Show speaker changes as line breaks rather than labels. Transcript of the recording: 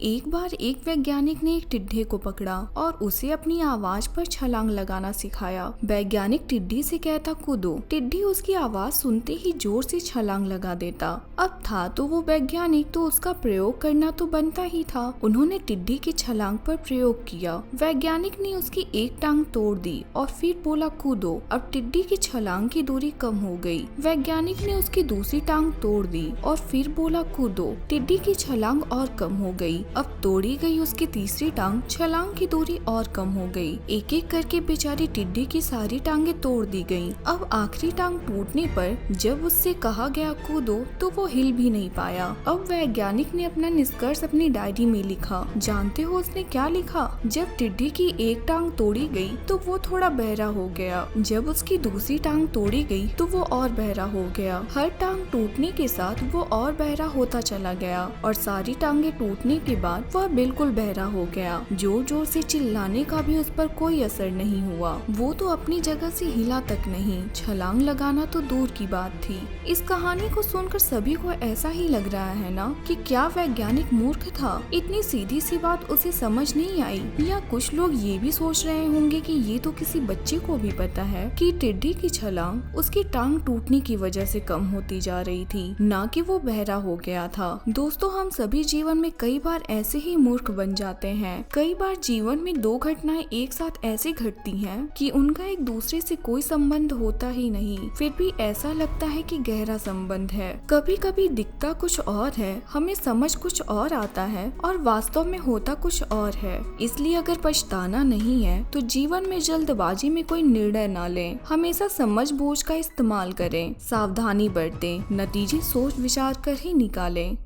एक बार एक वैज्ञानिक ने एक टिड्डे को पकड़ा और उसे अपनी आवाज पर छलांग लगाना सिखाया। वैज्ञानिक टिड्डी से कहता कूदो। टिड्डी उसकी आवाज सुनते ही जोर से छलांग लगा देता। अब था तो वो वैज्ञानिक, तो उसका प्रयोग करना तो बनता ही था। उन्होंने टिड्डी की छलांग पर प्रयोग किया। वैज्ञानिक ने उसकी एक टांग तोड़ दी और फिर बोला कूदो। अब टिड्डी की छलांग की दूरी कम हो गई। वैज्ञानिक ने उसकी दूसरी टांग तोड़ दी और फिर बोला कूदो। टिड्डी की छलांग और कम हो गई। अब तोड़ी गई उसकी तीसरी टांग, छलांग की दूरी और कम हो गई। एक एक करके बेचारी टिड्डी की सारी टांगे तोड़ दी गयी। अब आखिरी टांग टूटने पर जब उससे कहा गया कूदो तो वो हिल भी नहीं पाया। अब वैज्ञानिक ने अपना निष्कर्ष अपनी डायरी में लिखा। जानते हो उसने क्या लिखा? जब टिड्डी की एक टांग तोड़ी गई तो वो थोड़ा बहरा हो गया। जब उसकी दूसरी टांग तोड़ी गई तो वो और बहरा हो गया। हर टांग टूटने के साथ वो और बहरा होता चला गया और सारी टांगे टूटने के बाद वह बिल्कुल बहरा हो गया। जोर जोर से चिल्लाने का भी उस पर कोई असर नहीं हुआ। वो तो अपनी जगह से हिला तक नहीं, छलांग लगाना तो दूर की बात थी। इस कहानी को सुनकर सभी को ऐसा ही लग रहा है ना कि क्या वैज्ञानिक मूर्ख था? इतनी सीधी सी बात उसे समझ नहीं आई। या कुछ लोग ये भी सोच रहे होंगे कि ये तो किसी बच्चे को भी पता है कि टिड्डी की छलांग उसकी टांग टूटने की वजह से कम होती जा रही थी, ना कि वो बहरा हो गया था। दोस्तों, हम सभी जीवन में कई बार ऐसे ही मूर्ख बन जाते हैं। कई बार जीवन में दो घटनाएं एक साथ ऐसी घटती हैं कि उनका एक दूसरे से कोई संबंध होता ही नहीं, फिर भी ऐसा लगता है कि गहरा संबंध है। कभी कभी दिखता कुछ और है, हमें समझ कुछ और आता है और वास्तव में होता कुछ और है। इसलिए अगर पछताना नहीं है तो जीवन में जल्दबाजी में कोई निर्णय न लें। हमेशा समझ बूझ का इस्तेमाल करें, सावधानी बरतें, नतीजे सोच विचार कर ही निकालें।